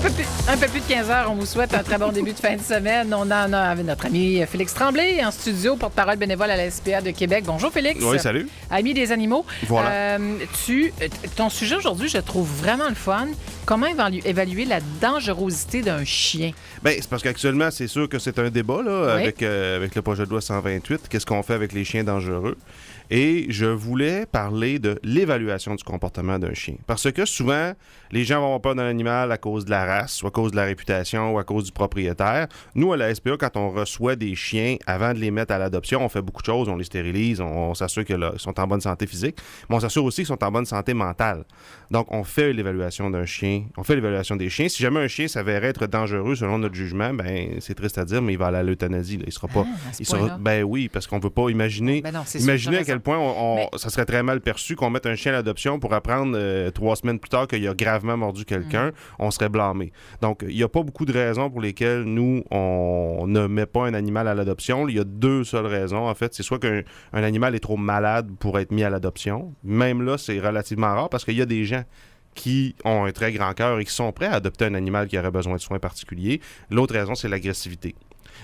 Un peu plus de 15 heures, on vous souhaite un très bon début de fin de semaine. On en a avec notre ami Félix Tremblay en studio, porte-parole bénévole à la SPA de Québec. Bonjour Félix. Oui, salut. Ami des animaux. Voilà. Ton sujet aujourd'hui, je trouve vraiment le fun. Comment évaluer la dangerosité d'un chien? Bien, c'est parce qu'actuellement, c'est sûr que c'est un débat là, Oui. avec le projet de loi 128. Qu'est-ce qu'on fait avec les chiens dangereux? Et je voulais parler de l'évaluation du comportement d'un chien. Parce que souvent, les gens vont avoir peur d'un animal à cause de la race, ou à cause de la réputation, ou à cause du propriétaire. Nous, à la SPA, quand on reçoit des chiens, avant de les mettre à l'adoption, on fait beaucoup de choses. On les stérilise, on s'assure qu'ils sont en bonne santé physique, mais on s'assure aussi qu'ils sont en bonne santé mentale. Donc, on fait l'évaluation d'un chien. On fait l'évaluation des chiens. Si jamais un chien s'avérait être dangereux selon notre jugement, ben c'est triste à dire, mais il va aller à l'euthanasie. Là. Il sera pas... Ben oui, parce qu'on ne veut pas imaginer... Ben non, c'est Imaginez sûr, à quel point ça serait très mal perçu qu'on mette un chien à l'adoption pour apprendre 3 semaines plus tard qu'il a gravement mordu quelqu'un. On serait blâmé. Donc, il n'y a pas beaucoup de raisons pour lesquelles nous, on ne met pas un animal à l'adoption. Il y a 2 seules raisons, en fait. C'est soit qu'un animal est trop malade pour être mis à l'adoption. Même là, c'est relativement rare parce qu'il y a des gens qui ont un très grand cœur et qui sont prêts à adopter un animal qui aurait besoin de soins particuliers. L'autre raison, c'est l'agressivité.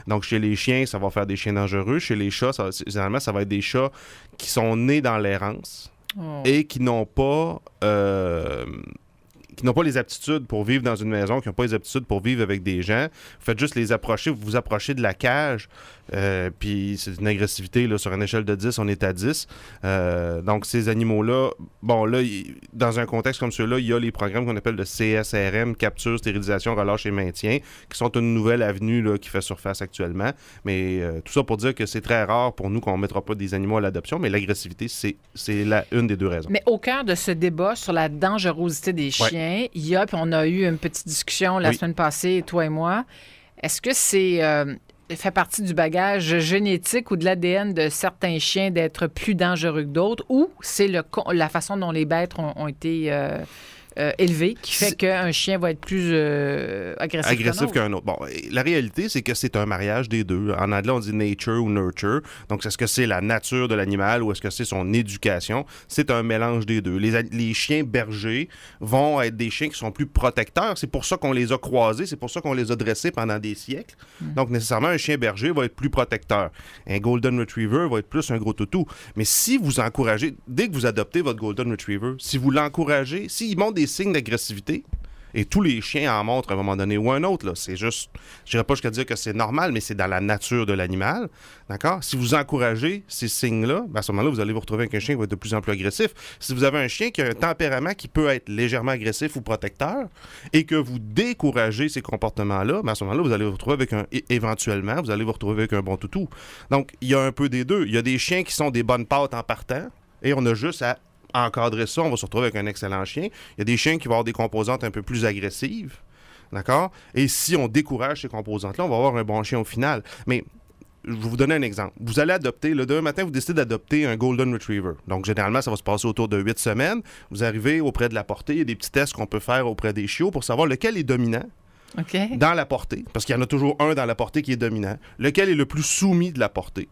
Donc, chez les chiens, ça va faire des chiens dangereux. Chez les chats, généralement, ça va être des chats qui sont nés dans l'errance et qui n'ont pas les aptitudes pour vivre dans une maison, qui n'ont pas les aptitudes pour vivre avec des gens. Vous faites juste les approcher, vous vous approchez de la cage, puis c'est une agressivité, là, sur une échelle de 10, on est à 10. Donc, ces animaux-là, bon, là, dans un contexte comme celui-là, il y a les programmes qu'on appelle le CSRM, capture, stérilisation, relâche et maintien, qui sont une nouvelle avenue là, qui fait surface actuellement. Mais tout ça pour dire que c'est très rare pour nous qu'on ne mettra pas des animaux à l'adoption, mais l'agressivité, c'est une des 2 raisons. Mais au cœur de ce débat sur la dangerosité des chiens, il y a, puis on a eu une petite discussion la semaine passée, toi et moi. Est-ce que c'est fait partie du bagage génétique ou de l'ADN de certains chiens d'être plus dangereux que d'autres, ou c'est la façon dont les bêtes ont été élevés qui fait qu'un chien va être plus agressif qu'un autre? Bon, la réalité, c'est que c'est un mariage des 2. En anglais, on dit nature ou nurture. Donc, est-ce que c'est la nature de l'animal ou est-ce que c'est son éducation? C'est un mélange des 2. Les chiens bergers vont être des chiens qui sont plus protecteurs. C'est pour ça qu'on les a croisés, c'est pour ça qu'on les a dressés pendant des siècles. Donc, nécessairement, un chien berger va être plus protecteur. Un Golden Retriever va être plus un gros toutou. Mais si vous encouragez, dès que vous adoptez votre Golden Retriever, si vous l'encouragez, s'il montre des signes d'agressivité, et tous les chiens en montrent à un moment donné ou un autre, là, c'est juste, je dirais pas jusqu'à dire que c'est normal, mais c'est dans la nature de l'animal, d'accord? Si vous encouragez ces signes-là, ben à ce moment-là, vous allez vous retrouver avec un chien qui va être de plus en plus agressif. Si vous avez un chien qui a un tempérament qui peut être légèrement agressif ou protecteur, et que vous découragez ces comportements-là, ben à ce moment-là, vous allez vous retrouver avec éventuellement, vous allez vous retrouver avec un bon toutou. Donc, il y a un peu des 2. Il y a des chiens qui sont des bonnes pattes en partant, et on a juste à encadrer ça, on va se retrouver avec un excellent chien. Il y a des chiens qui vont avoir des composantes un peu plus agressives, d'accord? Et si on décourage ces composantes-là, on va avoir un bon chien au final. Mais je vais vous donner un exemple. Vous allez adopter, le demain matin, vous décidez d'adopter un Golden Retriever. Donc, généralement, ça va se passer autour de 8 semaines. Vous arrivez auprès de la portée. Il y a des petits tests qu'on peut faire auprès des chiots pour savoir lequel est dominant dans la portée, parce qu'il y en a toujours un dans la portée qui est dominant. Lequel est le plus soumis de la portée.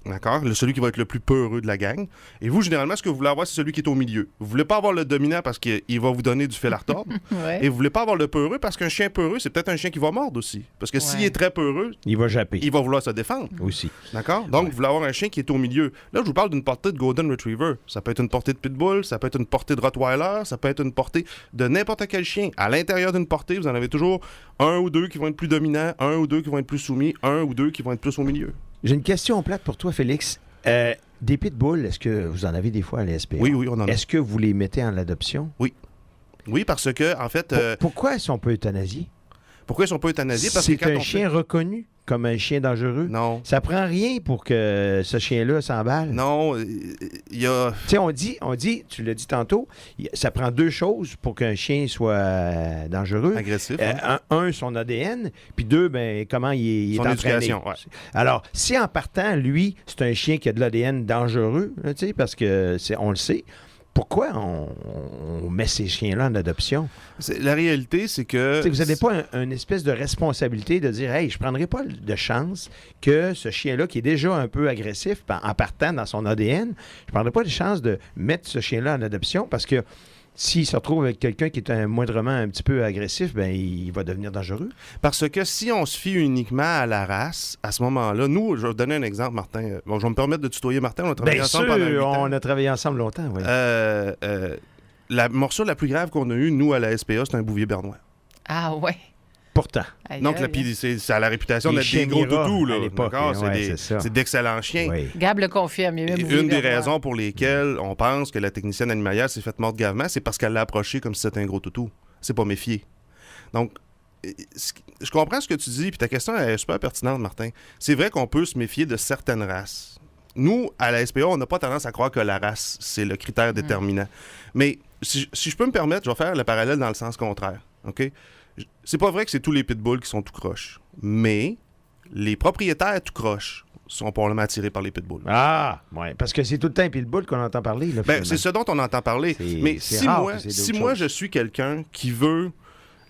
D'accord? Celui qui va être le plus peureux de la gang. Et vous, généralement, ce que vous voulez avoir, c'est celui qui est au milieu. Vous voulez pas avoir le dominant parce qu'il va vous donner du fil à retordre. Et vous voulez pas avoir le peureux parce qu'un chien peureux, c'est peut-être un chien qui va mordre aussi. Parce que s'il est très peureux, il va japper. Il va vouloir se défendre. Aussi. D'accord? Donc, vous voulez avoir un chien qui est au milieu. Là, je vous parle d'une portée de Golden Retriever. Ça peut être une portée de Pitbull, ça peut être une portée de Rottweiler, ça peut être une portée de n'importe quel chien. À l'intérieur d'une portée, vous en avez toujours un ou 2 qui vont être plus dominants, un ou 2 qui vont être plus soumis, un ou 2 qui vont être plus au milieu. J'ai une question plate pour toi, Félix. Des pitbulls, est-ce que vous en avez des fois à la SPA? Oui, on en a. Est-ce que vous les mettez en adoption? Oui. Oui, parce que, en fait... Pourquoi ils sont pas euthanasiés? Pourquoi ils sont pas euthanasiés? Parce c'est que un chien reconnu comme un chien dangereux? Non. Ça prend rien pour que ce chien-là s'emballe? Non, il y a... Tu sais, on dit, tu l'as dit tantôt, ça prend 2 choses pour qu'un chien soit dangereux. Agressif. Un, son ADN, puis 2, ben, comment il est son entraîné. Éducation, ouais. Alors, si en partant, lui, c'est un chien qui a de l'ADN dangereux, tu sais, parce que on le sait, pourquoi on met ces chiens-là en adoption? La réalité, c'est que... T'sais, vous n'avez pas une espèce de responsabilité de dire « Hey, je ne prendrai pas de chance que ce chien-là, qui est déjà un peu agressif en partant dans son ADN, je ne prendrai pas de chance de mettre ce chien-là en adoption parce que s'il se retrouve avec quelqu'un qui est moindrement un petit peu agressif, ben il va devenir dangereux. Parce que si on se fie uniquement à la race, à ce moment-là, nous, je vais vous donner un exemple, Martin. Bon, je vais me permettre de tutoyer Martin. On a travaillé Bien ensemble sûr, pendant 8 ans. on a travaillé ensemble longtemps, oui. La morsure la plus grave qu'on a eue, nous, à la SPA, c'est un bouvier bernois. Ah ouais. Pourtant. Aïe, Donc, aïe, puis ça a la réputation Les d'être chiens des gros Mira, toutous, là. à l'époque, D'accord? hein, ouais, c'est ça. C'est d'excellents chiens. Oui. Gab le confirme. Il y a Et même une des raisons pour lesquelles on pense que la technicienne animalière s'est faite morte gravement, c'est parce qu'elle l'a approché comme si c'était un gros toutou. C'est pas méfié. Donc, je comprends ce que tu dis, puis ta question est super pertinente, Martin. C'est vrai qu'on peut se méfier de certaines races. Nous, à la SPA, on n'a pas tendance à croire que la race, c'est le critère déterminant. Mais si je peux me permettre, je vais faire le parallèle dans le sens contraire. OK? C'est pas vrai que c'est tous les pitbulls qui sont tout croches. Mais les propriétaires tout croches sont probablement attirés par les pitbulls. Ah, oui. Parce que c'est tout le temps un pitbull qu'on entend parler. Là, Ben, c'est ce dont on entend parler. Mais c'est si rare moi, que c'est si d'autres moi choses. je suis quelqu'un qui veut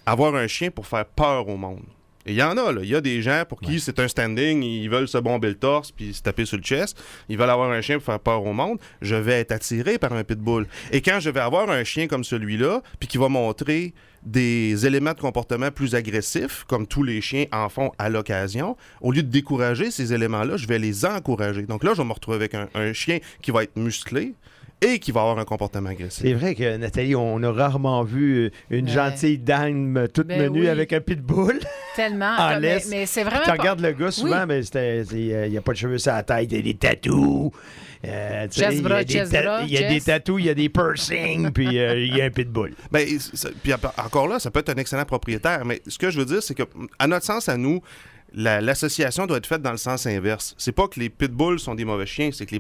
avoir un chien pour faire peur au monde, et il y en a, là. Il y a des gens pour qui c'est un standing, ils veulent se bomber le torse puis se taper sur le chest, ils veulent avoir un chien pour faire peur au monde, je vais être attiré par un pitbull. Et quand je vais avoir un chien comme celui-là, puis qui va montrer des éléments de comportement plus agressifs, comme tous les chiens en font à l'occasion, au lieu de décourager ces éléments-là, je vais les encourager. Donc là, je vais me retrouver avec un chien qui va être musclé et qui va avoir un comportement agressif. C'est vrai que, Nathalie, on a rarement vu une Ouais. gentille dame toute Ben menue oui. avec un pitbull. Tellement. En mais, laisse. mais c'est vraiment Tu pas... regardes le gars souvent, Oui. mais il n'y a pas de cheveux sur la tête, il y a des tatous. Tu sais, Chest il y bras, a des chest ta- bras, il y a des chest. tatous, il y a des piercings, puis il y a un pitbull. Ben, puis encore là, ça peut être un excellent propriétaire, mais ce que je veux dire, c'est que, à notre sens, à nous, l'association doit être faite dans le sens inverse. C'est pas que les pitbulls sont des mauvais chiens, c'est que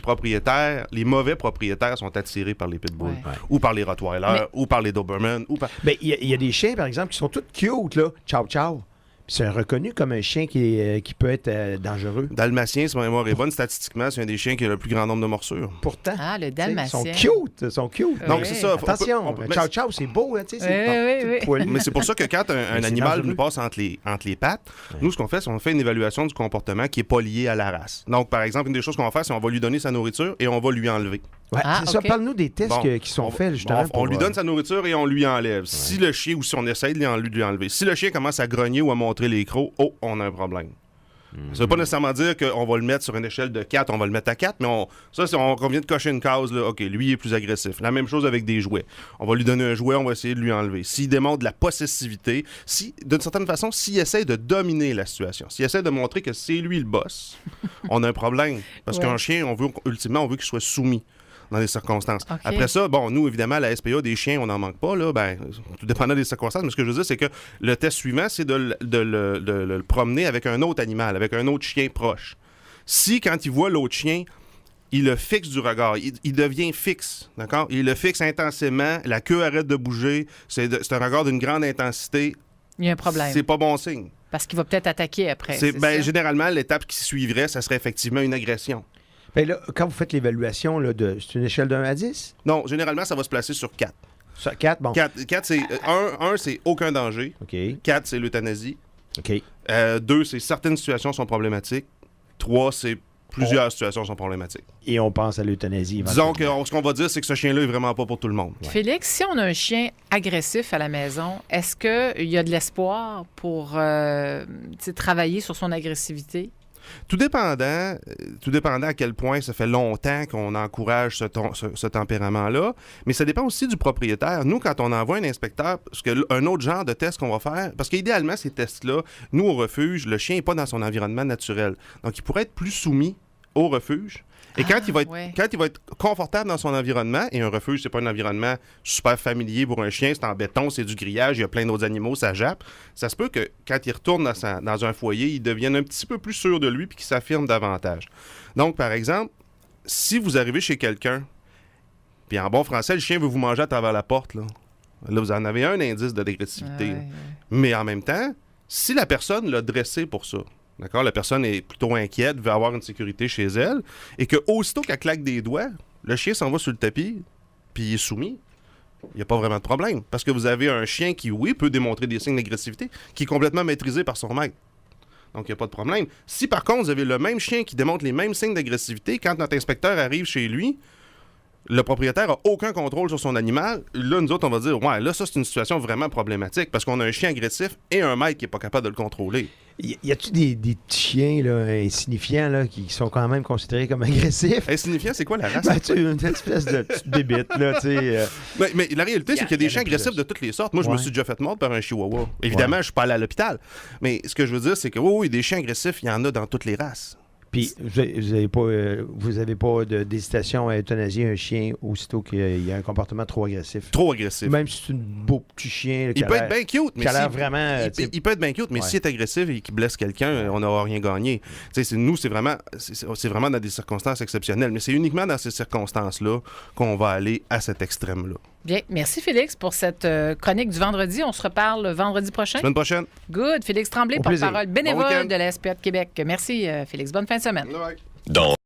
les mauvais propriétaires sont attirés par les pitbulls, Ouais. ou par les rottweilers, ou par les dobermans, ou par... Ben, il y a des chiens, par exemple, qui sont tous cute, là. Ciao, ciao. Puis c'est reconnu comme un chien qui peut être dangereux. Dalmatien, si ma mémoire est bonne, statistiquement, c'est un des chiens qui a le plus grand nombre de morsures. Pourtant. Ah, le tu sais, dalmatien. ils sont cute. Donc, Oui. c'est ça. Attention, mais- ciao, ciao, c'est beau, là, tu sais. Oui. poilu. Mais c'est pour ça que quand un c'est animal dangereux. nous passe entre les pattes, nous, ce qu'on fait, c'est qu'on fait une évaluation du comportement qui n'est pas lié à la race. Donc, par exemple, une des choses qu'on va faire, c'est qu'on va lui donner sa nourriture et on va lui enlever. Ouais, Ah, c'est ça. ok. Parle-nous des tests Bon, qui sont on- faits, justement. on lui donne sa nourriture et on lui enlève. Si le chien, ou si on essaye de lui enlever, si le chien commence à grogner ou à montrer les crocs, on a un problème. Ça veut pas nécessairement dire qu'on va le mettre sur une échelle de 4, on va le mettre à 4, mais on vient de cocher une case, là, OK, lui il est plus agressif. La même chose avec des jouets. On va lui donner un jouet, on va essayer de lui enlever. S'il démontre de la possessivité, d'une certaine façon, s'il essaie de dominer la situation, s'il essaie de montrer que c'est lui le boss, on a un problème. Parce Ouais. qu'un chien, ultimement, on veut qu'il soit soumis dans les circonstances. OK. Après ça, bon, nous, évidemment, à la SPA, des chiens, on n'en manque pas, là, ben, tout dépendant des circonstances, mais ce que je veux dire, c'est que le test suivant, c'est de le promener avec un autre animal, avec un autre chien proche. Si, quand il voit l'autre chien, il le fixe du regard, il devient fixe, d'accord? Il le fixe intensément, la queue arrête de bouger, c'est un regard d'une grande intensité, Il y a un problème. c'est pas bon signe. Parce qu'il va peut-être attaquer après. c'est ça? Généralement, l'étape qui suivrait, ça serait effectivement une agression. Ben là, quand vous faites l'évaluation, là, c'est une échelle de 1 à 10? Non, généralement, ça va se placer sur 4. Ça, 4, bon. 4, c'est... 1, c'est aucun danger. OK, 4, c'est l'euthanasie. OK. 2, c'est certaines situations sont problématiques. 3, c'est plusieurs situations sont problématiques. Et on pense à l'euthanasie. Disons éventuellement. que ce qu'on va dire, c'est que ce chien-là est vraiment pas pour tout le monde. Félix, si on a un chien agressif à la maison, est-ce qu'il y a de l'espoir pour tu sais, travailler sur son agressivité? Tout dépendant à quel point ça fait longtemps qu'on encourage ce tempérament-là, mais ça dépend aussi du propriétaire. Nous, quand on envoie un inspecteur, parce que un autre genre de test qu'on va faire, parce qu'idéalement, ces tests-là, nous, au refuge, le chien n'est pas dans son environnement naturel. Donc, il pourrait être plus soumis au refuge. Et quand il va être confortable dans son environnement, et un refuge, c'est pas un environnement super familier pour un chien, c'est en béton, c'est du grillage, il y a plein d'autres animaux, ça jappe, ça se peut que quand il retourne dans un foyer, il devienne un petit peu plus sûr de lui puis qu'il s'affirme davantage. Donc, par exemple, si vous arrivez chez quelqu'un, puis en bon français, le chien veut vous manger à travers la porte, là vous en avez un indice d'agressivité. Ouais. Mais en même temps, si la personne l'a dressé pour ça, d'accord, la personne est plutôt inquiète, veut avoir une sécurité chez elle, et que aussitôt qu'elle claque des doigts, le chien s'en va sur le tapis, puis il est soumis, il n'y a pas vraiment de problème. Parce que vous avez un chien qui, oui, peut démontrer des signes d'agressivité, qui est complètement maîtrisé par son maître. Donc, il n'y a pas de problème. Si, par contre, vous avez le même chien qui démontre les mêmes signes d'agressivité, quand notre inspecteur arrive chez lui, le propriétaire a aucun contrôle sur son animal. Là, nous autres, on va dire, ouais, là, ça, c'est une situation vraiment problématique parce qu'on a un chien agressif et un maître qui n'est pas capable de le contrôler. Y a-tu des petits chiens là, insignifiants là, qui sont quand même considérés comme agressifs? Insignifiant, c'est quoi la race? Ben, tu sais, une espèce de petite bébite, là, tu sais. Mais la réalité, c'est qu'il y a des chiens agressifs de toutes les sortes. Moi, je me suis déjà fait mordre par un chihuahua. Évidemment, je suis pas allé à l'hôpital. Mais ce que je veux dire, c'est que oui, des chiens agressifs, il y en a dans toutes les races. Puis, vous avez pas d'hésitation à euthanasier un chien aussitôt qu'il y a un comportement trop agressif? Trop agressif. Même si c'est un beau petit chien. Il peut être bien cute, mais il peut être bien cute, mais s'il est agressif et qu'il blesse quelqu'un, on n'aura rien gagné. Nous, c'est vraiment dans des circonstances exceptionnelles. Mais c'est uniquement dans ces circonstances-là qu'on va aller à cet extrême-là. Bien. Merci, Félix, pour cette chronique du vendredi. On se reparle vendredi prochain. Semaine prochaine. Good. Félix Tremblay, porte-parole bénévole de la SPA de Québec. Merci, Félix. Bonne fin de semaine. Dans